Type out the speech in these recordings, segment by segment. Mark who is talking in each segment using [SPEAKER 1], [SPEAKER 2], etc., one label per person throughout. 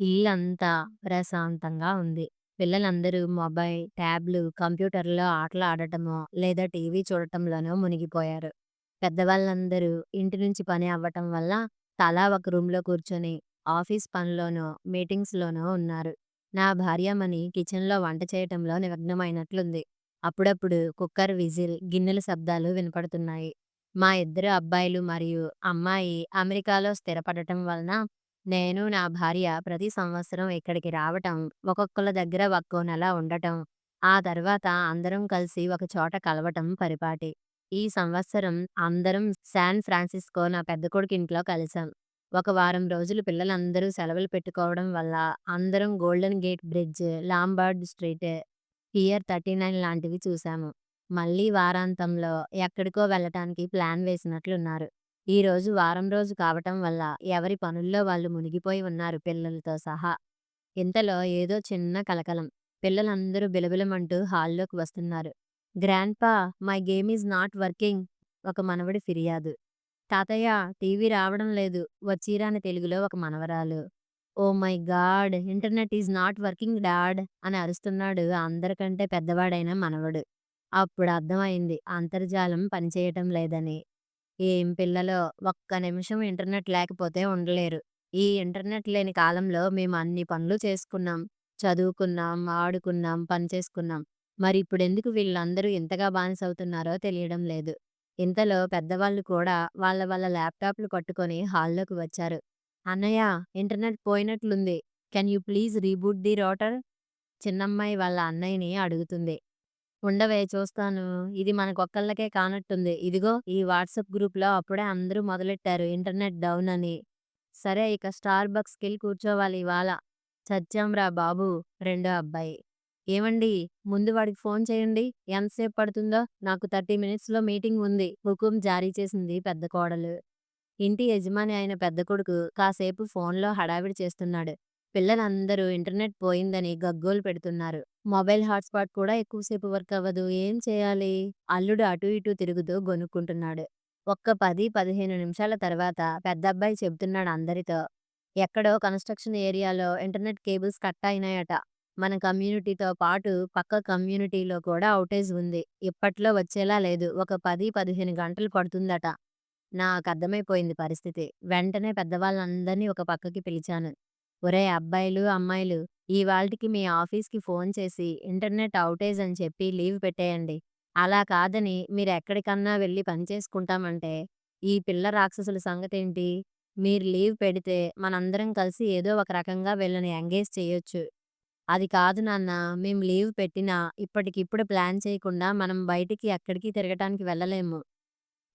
[SPEAKER 1] ఇల్లంతా ప్రశాంతంగా ఉంది. పిల్లలందరూ మొబైల్, ట్యాబ్‌లు, కంప్యూటర్‌లో ఆటలు ఆడటమో, లేదా టీవీ చూడటంలోనో మునిగిపోయారు. పెద్దవాళ్ళందరూ ఇంటి నుంచి పని అవ్వటం వల్ల తలా ఒక రూమ్‌లో కూర్చొని ఆఫీస్ పనిలోనో, మీటింగ్స్‌లోనో ఉన్నారు. నా భార్యామణి కిచెన్‌లో వంట చేయటంలో నిమగ్నమైనట్లుంది. అప్పుడప్పుడు కుక్కర్ విజిల్, గిన్నెల శబ్దాలు వినపడుతున్నాయి. మా ఇద్దరు అబ్బాయిలు మరియు అమ్మాయి అమెరికాలో స్థిరపడటం వలన నేను, నా భార్య ప్రతి సంవత్సరం ఇక్కడికి రావటం, ఒక్కొక్కళ్ళ దగ్గర ఒక్కో నెల ఉండటం, ఆ తర్వాత అందరం కలిసి ఒక చోట కలవటం పరిపాటి. ఈ సంవత్సరం అందరం శాన్ ఫ్రాన్సిస్కో నా పెద్ద కొడుకింట్లో కలిసాం. ఒక వారం రోజులు పిల్లలందరూ సెలవులు పెట్టుకోవడం వల్ల అందరం Golden Gate Bridge, Lombard Street, Pier 39 లాంటివి చూసాము. మళ్ళీ వారాంతంలో ఎక్కడికో వెళ్ళటానికి ప్లాన్ వేసినట్లున్నారు. ఈరోజు వారం రోజు కావటం వల్ల ఎవరి పనుల్లో వాళ్ళు మునిగిపోయి ఉన్నారు పిల్లలతో సహా. ఇంతలో ఏదో చిన్న కలకలం. పిల్లలందరూ బిలబిలమంటూ హాల్లోకి వస్తున్నారు. Grandpa my game is not working ఒక మనవడి ఫిర్యాదు. తాతయ్య టీవీ రావడం లేదు వచ్చీరాని తెలుగులో ఒక మనవరాలు. Oh my God internet is not working dad అని అరుస్తున్నాడు అందరికంటే పెద్దవాడైన మనవడు. అప్పుడు అర్థమైంది అంతర్జాలం పనిచేయటం లేదని. ఏం పిల్లలో ఒక్క నిమిషం ఇంటర్నెట్ లేకపోతే ఉండలేరు. ఈ ఇంటర్నెట్ లేని కాలంలో మేము అన్ని పనులు చేసుకున్నాం. చదువుకున్నాం, ఆడుకున్నాం, పని చేసుకున్నాం. మరి ఇప్పుడెందుకు వీళ్ళందరూ ఇంతగా బానిసవుతున్నారో తెలియడం లేదు. ఇంతలో పెద్దవాళ్ళు కూడా వాళ్ళ వాళ్ళ ల్యాప్‌టాప్‌లు పట్టుకొని హాల్లోకి వచ్చారు. అన్నయ్య ఇంటర్నెట్ పోయినట్లుంది. Can you please reboot the router? చిన్నమ్మాయి వాళ్ళ అన్నయ్యని అడుగుతుంది. ఉండవే చూస్తాను. ఇది మనకొక్కళ్ళకే కానట్టుంది. ఇదిగో ఈ వాట్సాప్ గ్రూప్‌లో అప్పుడే అందరూ మొదలెట్టారు ఇంటర్నెట్ డౌన్ అని. సరే ఇక స్టార్ బక్స్‌కెళ్ళి కూర్చోవాలి ఇవాళ. చచ్చాంరా బాబు! రెండో అబ్బాయి. ఏవండీ ముందు వాడికి ఫోన్ చేయండి. ఎంతసేపు పడుతుందో? నాకు 30 మినిట్స్‌లో మీటింగ్ ఉంది. హుకుం జారీ చేసింది పెద్ద కోడలు. ఇంటి యజమాని అయిన పెద్ద కొడుకు కాసేపు ఫోన్‌లో హడావిడి చేస్తున్నాడు. పిల్లలందరూ ఇంటర్నెట్ పోయిందని గగ్గోలు పెడుతున్నారు. మొబైల్ హాట్‌స్పాట్ కూడా ఎక్కువసేపు వర్క్ అవ్వదు. ఏం చేయాలి? అల్లుడు అటూ ఇటూ తిరుగుతూ గొనుక్కుంటున్నాడు. ఒక్క 10, 15 నిమిషాల తర్వాత పెద్దబ్బాయి చెబుతున్నాడు అందరితో. ఎక్కడో కన్‌స్ట్రక్షన్ ఏరియాలో ఇంటర్నెట్ కేబుల్స్ కట్ అయినాయట. మన కమ్యూనిటీతో పాటు పక్క కమ్యూనిటీలో కూడా ఔటేజ్ ఉంది. ఇప్పట్లో వచ్చేలా లేదు. ఒక 10, 15 గంటలు పడుతుందట. నాకర్థమైపోయింది పరిస్థితి. వెంటనే పెద్దవాళ్ళందరినీ ఒక పక్కకి పిలిచాను. ఒరేయ్ అబ్బాయిలు, అమ్మాయిలు ఇవాల్టికి మీ ఆఫీస్‌కి ఫోన్ చేసి ఇంటర్నెట్ ఔటేజ్ అని చెప్పి లీవ్ పెట్టేయండి. అలా కాదని మీరెక్కడికన్నా వెళ్లి పని చేసుకుంటామంటే, ఈ పిల్ల రాక్షసుల సంగతేంటి? మీరు లీవ్ పెడితే మనందరం కలిసి ఏదో ఒక రకంగా వీళ్ళని ఎంగేజ్ చేయొచ్చు. అది కాదు నాన్న మేము లీవ్ పెట్టినా ఇప్పటికిప్పుడు ప్లాన్ చేయకుండా మనం బయటికి ఎక్కడికి తిరగటానికి వెళ్ళలేము.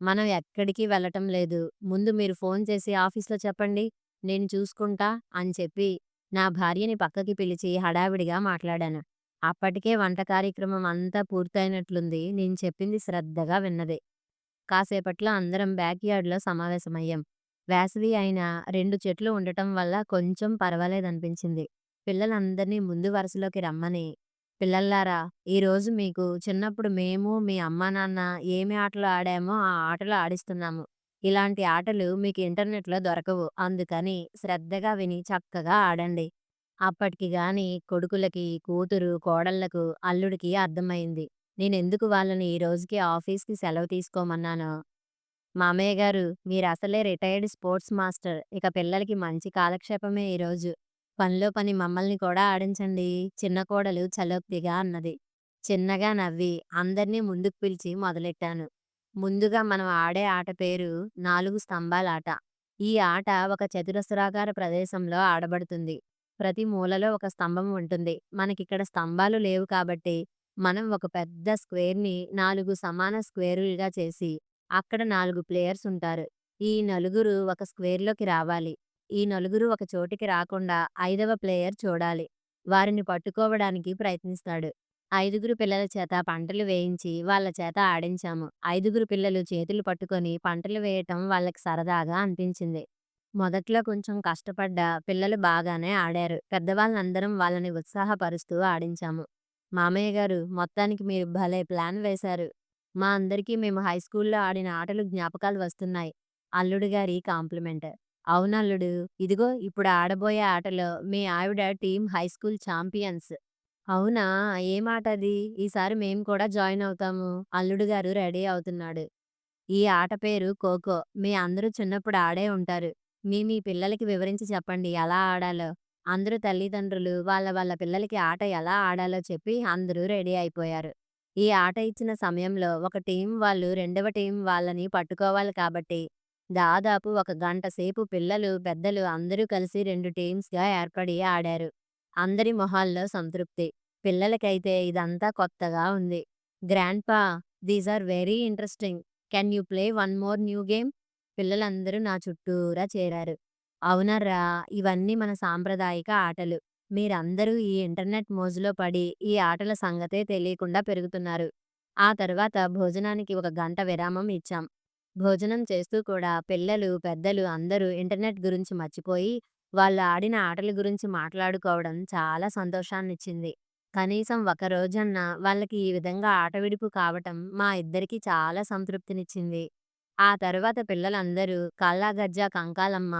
[SPEAKER 1] మనం ఎక్కడికి వెళ్ళటం లేదు. ముందు మీరు ఫోన్ చేసి ఆఫీస్‌లో చెప్పండి. నేను చూసుకుంటా అని చెప్పి నా భార్యని పక్కకి పిలిచి హడావిడిగా మాట్లాడాను. అప్పటికే వంట కార్యక్రమం అంతా పూర్తయినట్లుంది. నేను చెప్పింది శ్రద్ధగా విన్నది. కాసేపట్లో అందరం బ్యాక్ యార్డ్‌లో సమావేశమయ్యాం. వేసవి అయినా 2 చెట్లు ఉండటం వల్ల కొంచెం పర్వాలేదనిపించింది. పిల్లలందరినీ ముందు వరుసలోకి రమ్మని, పిల్లల్లారా ఈరోజు మీకు చిన్నప్పుడు మేము, మీ అమ్మా నాన్న ఏమి ఆటలు ఆడామో ఆ ఆటలు ఆడిస్తున్నాము. ఇలాంటి ఆటలు మీకు ఇంటర్నెట్‌లో దొరకవు. అందుకని శ్రద్ధగా విని చక్కగా ఆడండి. అప్పటికి గాని కొడుకులకి, కూతురు, కోడళ్ళకు, అల్లుడికి అర్థమైంది. నేనెందుకు వాళ్ళని ఈ రోజుకి ఆఫీస్‌కి సెలవు తీసుకోమన్నానో. మామయ్య గారు మీరసలే రిటైర్డ్ స్పోర్ట్స్ మాస్టర్. ఇక పిల్లలకి మంచి కాలక్షేపమే ఈరోజు. పనిలో పని మమ్మల్ని కూడా ఆడించండి. చిన్న కోడలు చలోక్తిగా అన్నది. చిన్నగా నవ్వి అందర్నీ ముందుకు పిలిచి మొదలెట్టాను. ముందుగా మనం ఆడే ఆట పేరు 4 స్తంభాలాట. ఈ ఆట ఒక చతురస్రాకార ప్రదేశంలో ఆడబడుతుంది. ప్రతి మూలలో ఒక స్తంభం ఉంటుంది. మనకిక్కడ స్తంభాలు లేవు కాబట్టి మనం ఒక పెద్ద స్క్వేర్‌ని 4 సమాన స్క్వేరులుగా చేసి అక్కడ 4 ప్లేయర్స్ ఉంటారు. ఈ నలుగురు ఒక స్క్వేర్‌లోకి రావాలి. ఈ నలుగురు ఒక చోటికి రాకుండా ఐదవ ప్లేయర్ చూడాలి. వారిని పట్టుకోవడానికి ప్రయత్నిస్తాడు. ఐదుగురు పిల్లల చేత పంటలు వేయించి వాళ్ళ చేత ఆడించాము. ఐదుగురు పిల్లలు చేతులు పట్టుకొని పంటలు వేయటం వాళ్ళకి సరదాగా అనిపించింది. మొదట్లో కొంచెం కష్టపడ్డా పిల్లలు బాగానే ఆడారు. పెద్దవాళ్ళందరం వాళ్ళని ఉత్సాహపరుస్తూ ఆడించాము. మామయ్య గారు మొత్తానికి మీరు భలే ప్లాన్ వేశారు. మా అందరికీ మేము హైస్కూల్లో ఆడిన ఆటలు జ్ఞాపకాలు వస్తున్నాయి. అల్లుడు గారి కాంప్లిమెంట్. అవునల్లుడు. ఇదిగో ఇప్పుడు ఆడబోయే ఆటలో మీ ఆవిడ టీమ్ హై స్కూల్ ఛాంపియన్స్. అవునా! ఏం ఆటది? ఈసారి మేము కూడా జాయిన్ అవుతాము. అల్లుడు గారు రెడీ అవుతున్నాడు. ఈ ఆట పేరు ఖోఖో. మీ అందరూ చిన్నప్పుడు ఆడే ఉంటారు. మీ పిల్లలకి వివరించి చెప్పండి ఎలా ఆడాలో. అందరూ తల్లిదండ్రులు వాళ్ళ వాళ్ళ పిల్లలకి ఆట ఎలా ఆడాలో చెప్పి అందరూ రెడీ అయిపోయారు. ఈ ఆట ఇచ్చిన సమయంలో ఒక టీం వాళ్ళు రెండవ టీం వాళ్ళని పట్టుకోవాలి కాబట్టి దాదాపు ఒక గంట సేపు పిల్లలు, పెద్దలు అందరూ కలిసి 2 టీమ్స్‌గా ఏర్పడి ఆడారు. అందరి మొహాల్లో సంతృప్తి. పిల్లలకైతే ఇదంతా కొత్తగా ఉంది. Grandpa these are very interesting. Can you play one more new game? పిల్లలందరూ నా చుట్టూరా చేరారు. అవునర్రా! ఇవన్నీ మన సాంప్రదాయిక ఆటలు. మీరందరూ ఈ ఇంటర్నెట్ మోజులో పడి ఈ ఆటల సంగతే తెలియకుండా పెరుగుతున్నారు. ఆ తర్వాత భోజనానికి ఒక గంట విరామం ఇచ్చాం. భోజనం చేస్తూ కూడా పిల్లలు, పెద్దలు అందరూ ఇంటర్నెట్ గురించి మర్చిపోయి వాళ్ళు ఆడిన ఆటల గురించి మాట్లాడుకోవడం చాలా సంతోషాన్నిచ్చింది. కనీసం ఒక రోజన్నా వాళ్ళకి ఈ విధంగా ఆట విడుపు కావటం మా ఇద్దరికీ చాలా సంతృప్తినిచ్చింది. ఆ తరువాత పిల్లలందరూ కల్లాగజ్జా, కంకాలమ్మ,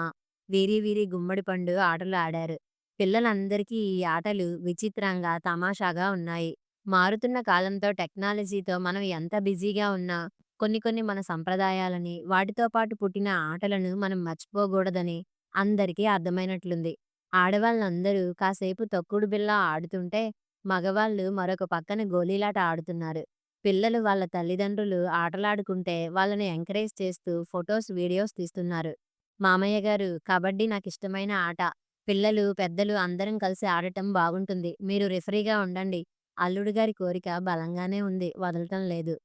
[SPEAKER 1] వీరి వీరి గుమ్మడిపండు ఆటలు ఆడారు. పిల్లలందరికీ ఈ ఆటలు విచిత్రంగా, తమాషాగా ఉన్నాయి. మారుతున్న కాలంతో టెక్నాలజీతో మనం ఎంత బిజీగా ఉన్నా కొన్ని కొన్ని మన సంప్రదాయాలని, వాటితో పాటు పుట్టిన ఆటలను మనం మర్చిపోగూడదని అందరికీ అర్థమైనట్లుంది. ఆడవాళ్ళందరూ కాసేపు తొక్కుడు బిళ్ళ ఆడుతుంటే, మగవాళ్ళు మరొక పక్కన గోలీలాట ఆడుతున్నారు. పిల్లలు వాళ్ళ తల్లిదండ్రులు ఆటలాడుకుంటే వాళ్ళని ఎంకరేజ్ చేస్తూ ఫోటోస్, వీడియోస్ తీస్తున్నారు. మామయ్య గారు కబడ్డీ నాకిష్టమైన ఆట. పిల్లలు, పెద్దలు అందరం కలిసి ఆడటం బాగుంటుంది. మీరు రిఫరీగా ఉండండి. అల్లుడు గారి కోరిక బలంగానే ఉంది. వదలటం లేదు.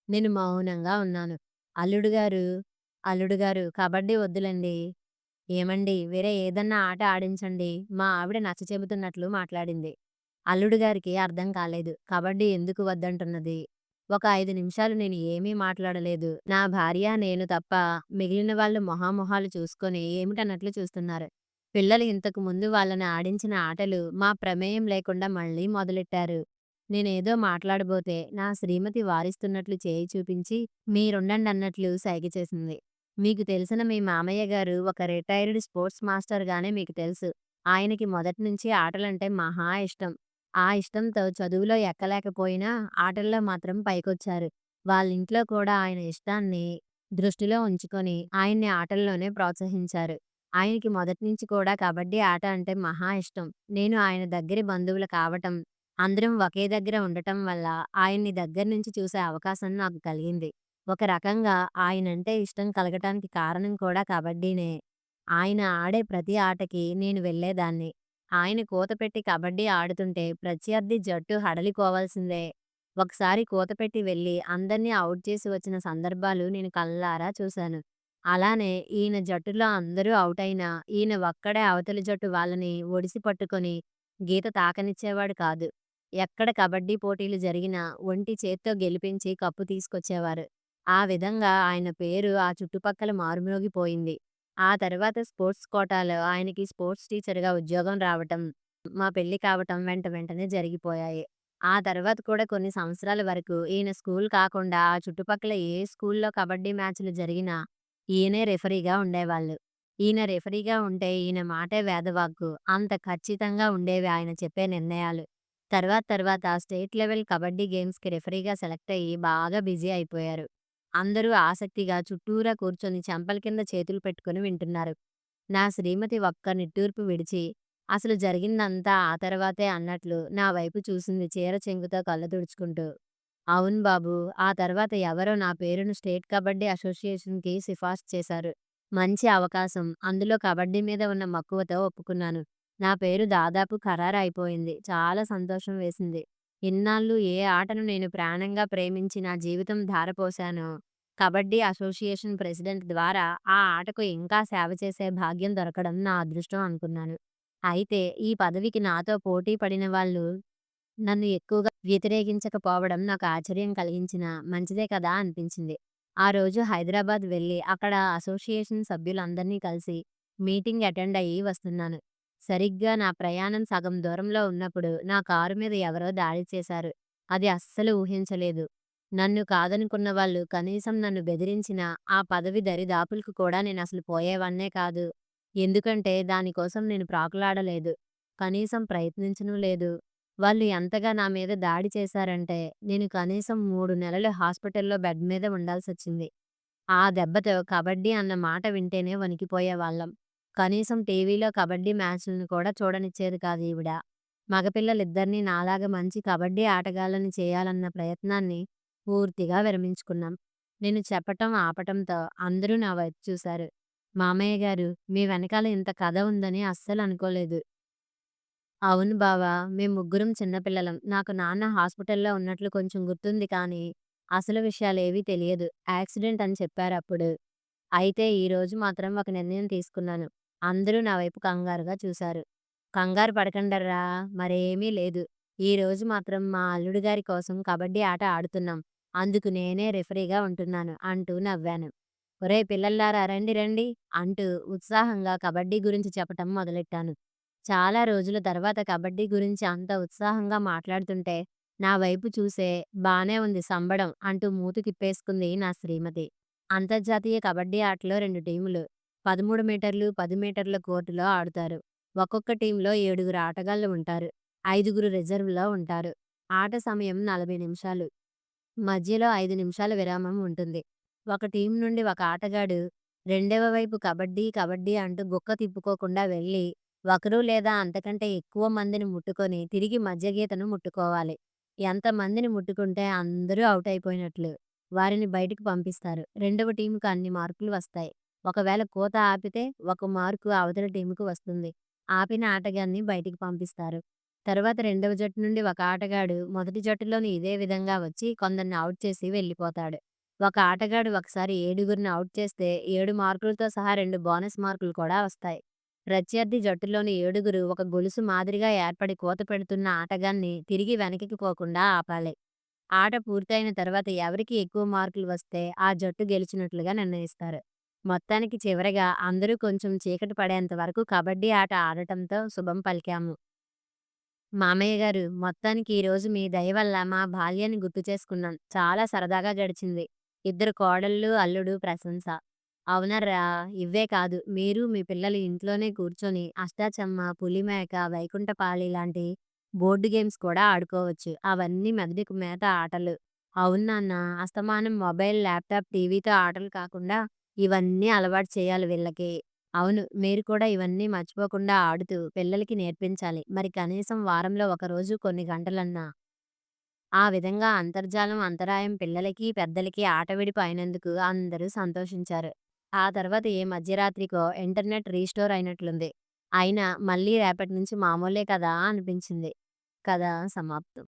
[SPEAKER 1] నేను మౌనంగా ఉన్నాను. అల్లుడు గారు, అల్లుడు గారు కబడ్డీ వద్దులెండి. ఏమండీ వేరే ఏదన్నా ఆట ఆడించండి. మా ఆవిడ నచ్చచెబుతున్నట్లు మాట్లాడింది. అల్లుడు గారికి అర్థం కాలేదు. కబడ్డీ ఎందుకు వద్దంటున్నది. ఒక 5 నిమిషాలు నేను ఏమీ మాట్లాడలేదు. నా భార్య, నేను తప్ప మిగిలిన వాళ్ళు మొహామొహాలు చూసుకొని ఏమిటన్నట్లు చూస్తున్నారు. పిల్లలు ఇంతకు ముందు వాళ్ళని ఆడించిన ఆటలు మా ప్రమేయం లేకుండా మళ్ళీ మొదలెట్టారు. నేనేదో మాట్లాడబోతే నా శ్రీమతి వారిస్తున్నట్లు చేయి చూపించి మీరుండండన్నట్లు సైగ చేసింది. మీకు తెలిసిన మీ మామయ్య గారు ఒక రిటైర్డ్ స్పోర్ట్స్ మాస్టర్‌గానే మీకు తెలుసు. ఆయనకి మొదటి నుంచి ఆటలంటే మహా ఇష్టం. ఆ ఇష్టంతో చదువులో ఎక్కలేకపోయినా ఆటల్లో మాత్రం పైకొచ్చారు. వాళ్ళింట్లో కూడా ఆయన ఇష్టాన్ని దృష్టిలో ఉంచుకొని ఆయన్ని ఆటల్లోనే ప్రోత్సహించారు. ఆయనకి మొదటి నుంచి కూడా కబడ్డీ ఆట అంటే మహా ఇష్టం. నేను ఆయన దగ్గరి బంధువులు కావటం, అందరం ఒకే దగ్గర ఉండటం వల్ల ఆయన్ని దగ్గర నుంచి చూసే అవకాశం నాకు కలిగింది. ఒక రకంగా ఆయనంటే ఇష్టం కలగటానికి కారణం కూడా కబడ్డీనే. ఆయన ఆడే ప్రతి ఆటకి నేను వెళ్ళేదాన్ని. ఆయన కూతపెట్టి కబడ్డీ ఆడుతుంటే ప్రత్యర్థి జట్టు హడలిపోవాల్సిందే. ఒకసారి కూతపెట్టి వెళ్ళి అందర్నీ ఔట్ చేసి వచ్చిన సందర్భాలు నేను కళ్ళారా చూశాను. అలానే ఈయన జట్టులో అందరూ ఔటయినా ఈయన ఒక్కడే అవతలి జట్టు వాళ్ళని ఒడిసి పట్టుకొని గీత తాకనిచ్చేవాడు కాదు. ఎక్కడ కబడ్డీ పోటీలు జరిగినా ఒంటి చేత్తో గెలిపించి కప్పు తీసుకొచ్చేవారు. ఆ విధంగా ఆయన పేరు ఆ చుట్టుపక్కల మారుమ్రోగిపోయింది. ఆ తర్వాత స్పోర్ట్స్ కోటాలో ఆయనకి స్పోర్ట్స్ టీచర్‌గా ఉద్యోగం రావటం, మా పెళ్లి కావటం వెంట వెంటనే జరిగిపోయాయి. ఆ తర్వాత కూడా కొన్ని సంవత్సరాల వరకు ఈయన స్కూల్ కాకుండా ఆ చుట్టుపక్కల ఏ స్కూల్‌లో కబడ్డీ మ్యాచ్‌లు జరిగినా ఈయనే రిఫరీగా ఉండేవాళ్ళు. ఈయన రిఫరీగా ఉంటే ఈయన మాటే వేదవాక్కు. అంత ఖచ్చితంగా ఉండేవి ఆయన చెప్పే నిర్ణయాలు. తర్వాత తర్వాత స్టేట్ లెవెల్ కబడ్డీ గేమ్స్‌కి రిఫరీగా సెలెక్ట్ అయ్యి బాగా బిజీ అయిపోయారు. అందరూ ఆసక్తిగా చుట్టూరా కూర్చొని చెంపల కింద చేతులు పెట్టుకొని వింటున్నారు. నా శ్రీమతి ఒక్క నిట్టూర్పు విడిచి, అసలు జరిగిందంతా ఆ తర్వాతే అన్నట్లు నా వైపు చూసింది చీర చెంగుతో కళ్ళు తుడుచుకుంటూ. అవును బాబూ! ఆ తర్వాత ఎవరో నా పేరును స్టేట్ కబడ్డీ అసోసియేషన్‌కి సిఫార్సు చేశారు. మంచి అవకాశం. అందులో కబడ్డీ మీద ఉన్న మక్కువతో ఒప్పుకున్నాను. నా పేరు దాదాపు ఖరారైపోయింది. చాలా సంతోషం వేసింది. ఇన్నాళ్ళు ఏ ఆటను నేను ప్రాణంగా ప్రేమించి నా జీవితం ధారపోశానో, కబడ్డీ అసోసియేషన్ ప్రెసిడెంట్ ద్వారా ఆ ఆటకు ఇంకా సేవ చేసే భాగ్యం దొరకడం నా అదృష్టం అనుకున్నాను. అయితే ఈ పదవికి నాతో పోటీ పడిన వాళ్ళు నన్ను ఎక్కువగా వ్యతిరేకించకపోవడం నాకు ఆశ్చర్యం కలిగించినా మంచిదే కదా అనిపించింది. ఆ రోజు హైదరాబాద్ వెళ్ళి అక్కడ అసోసియేషన్ సభ్యులందరినీ కలిసి మీటింగ్ అటెండ్ అయ్యి వస్తున్నాను. సరిగ్గా నా ప్రయాణం సగం దూరంలో ఉన్నప్పుడు నా కారు మీద ఎవరో దాడి చేశారు. అది అస్సలు ఊహించలేదు. నన్ను కాదనుకున్న వాళ్ళు కనీసం నన్ను బెదిరించినా ఆ పదవి దరిదాపులకు కూడా నేనసలు పోయేవాడినే కాదు. ఎందుకంటే దానికోసం నేను ప్రాకులాడలేదు. కనీసం ప్రయత్నించను లేదు. వాళ్ళు ఎంతగా నా మీద దాడి చేశారంటే, నేను కనీసం 3 నెలలు హాస్పిటల్‌లో బెడ్ మీద ఉండాల్సొచ్చింది. ఆ దెబ్బతో కబడ్డీ అన్న మాట వింటేనే వణికిపోయేవాళ్ళం. కనీసం టీవీలో కబడ్డీ మ్యాచ్‌లను కూడా చూడనిచ్చేది కాదు ఈవిడ. మగపిల్లలిద్దరినీ నాలాగా మంచి కబడ్డీ ఆటగాళ్ళని చేయాలన్న ప్రయత్నాన్ని పూర్తిగా విరమించుకున్నాం. నేను చెప్పటం, ఆపటంతో అందరూ నా వైపు చూశారు. మామయ్య గారు, మీ వెనకాల ఇంత కథ ఉందని అస్సలు అనుకోలేదు. అవును బావ. మేం ముగ్గురం చిన్నపిల్లలం. నాకు నాన్న హాస్పిటల్‌లో ఉన్నట్లు కొంచెం గుర్తుంది కానీ, అసలు విషయాలేవీ తెలియదు. యాక్సిడెంట్ అని చెప్పారప్పుడు. అయితే ఈరోజు మాత్రం ఒక నిర్ణయం తీసుకున్నాను. అందరూ నా వైపు కంగారుగా చూశారు. "కంగారు పడకండర్రా! మరేమీ లేదు. ఈరోజు మాత్రం మా అల్లుడు గారి కోసం కబడ్డీ ఆట ఆడుతున్నాం. అందుకు నేనే రిఫరీగా ఉంటున్నాను" అంటూ నవ్వాను. "ఒరేయ్ పిల్లల్లారా రండి రండి" అంటూ ఉత్సాహంగా కబడ్డీ గురించి చెప్పటం మొదలెట్టాను. చాలా రోజుల తర్వాత కబడ్డీ గురించి అంత ఉత్సాహంగా మాట్లాడుతుంటే, నా వైపు చూసే "బానే ఉంది సంబడం" అంటూ మూతి తిప్పేసుకుంది నా శ్రీమతి. అంతర్జాతీయ కబడ్డీ ఆటలో 2 టీములు. 13 మీటర్లు, 10 మీటర్ల కోర్టులో ఆడుతారు. ఒక్కొక్క టీంలో 7గురు ఆటగాళ్లు ఉంటారు. 5గురు రిజర్వ్‌లో ఉంటారు. ఆట సమయం 40 నిమిషాలు. మధ్యలో 5 నిమిషాల విరామం ఉంటుంది. ఒక టీం నుండి ఒక ఆటగాడు రెండవ వైపు కబడ్డీ, కబడ్డీ అంటూ గుక్క తిప్పుకోకుండా వెళ్ళి, ఒకరు లేదా అంతకంటే ఎక్కువ మందిని ముట్టుకొని తిరిగి మధ్య గీతను ముట్టుకోవాలి. ఎంతమందిని ముట్టుకుంటే అందరూ ఔట్ అయిపోయినట్లు. వారిని బయటికి పంపిస్తారు. రెండవ టీంకు అన్ని మార్కులు వస్తాయి. ఒకవేళ కోత ఆపితే ఒక మార్కు అవతల టీంకు వస్తుంది. ఆపిన ఆటగాన్ని బయటికి పంపిస్తారు. తరువాత రెండవ జట్టు నుండి ఒక ఆటగాడు మొదటి జట్టులోని ఇదే విధంగా వచ్చి కొందరిని ఔట్ చేసి వెళ్ళిపోతాడు. ఒక ఆటగాడు ఒకసారి 7గురిని ఔట్ చేస్తే 7 మార్కులతో సహా 2 బోనస్ మార్కులు కూడా వస్తాయి. ప్రత్యర్థి జట్టులోని 7గురు ఒక గొలుసు మాదిరిగా ఏర్పడి కూత పెడుతున్న ఆటగాన్ని తిరిగి వెనక్కి పోకుండా ఆపాలి. ఆట పూర్తయిన తర్వాత ఎవరికి ఎక్కువ మార్కులు వస్తే ఆ జట్టు గెలిచినట్లుగా నిర్ణయిస్తారు. మొత్తానికి చివరగా అందరూ కొంచెం చీకటి పడేంత వరకు కబడ్డీ ఆట ఆడటంతో శుభం పలికాము. మామయ్య గారు, మొత్తానికి ఈరోజు మీ దయ వల్ల మా బాల్యాన్ని గుర్తు చేసుకున్నాం. చాలా సరదాగా గడిచింది. ఇద్దరు కోడళ్ళు, అల్లుడు ప్రశంస. అవునర్రా! ఇవ్వే కాదు, మీరు మీ పిల్లలు ఇంట్లోనే కూర్చొని అష్టాచెమ్మ, పులిమేక, వైకుంఠపాళి లాంటి బోర్డు గేమ్స్ కూడా ఆడుకోవచ్చు. అవన్నీ మెదడుకు మేత ఆటలు. అవును నాన్న, అస్తమానం మొబైల్, ల్యాప్‌టాప్, టీవీతో ఆటలు కాకుండా ఇవన్నీ అలవాటు చేయాలి వీళ్ళకి. అవును. మీరు కూడా ఇవన్నీ మర్చిపోకుండా ఆడుతూ పిల్లలకి నేర్పించాలి. మరి కనీసం వారంలో ఒకరోజు కొన్ని గంటలన్నా. ఆ విధంగా అంతర్జాలం అంతరాయం పిల్లలకి, పెద్దలకి ఆటవిడుపు అయినందుకు అందరూ సంతోషించారు. ఆ తర్వాత ఏ మధ్యరాత్రికో ఇంటర్నెట్ రీస్టోర్ అయినట్లుంది. అయినా మళ్ళీ రేపటి నుంచి మామూలే కదా అనిపించింది. కథ సమాప్తం.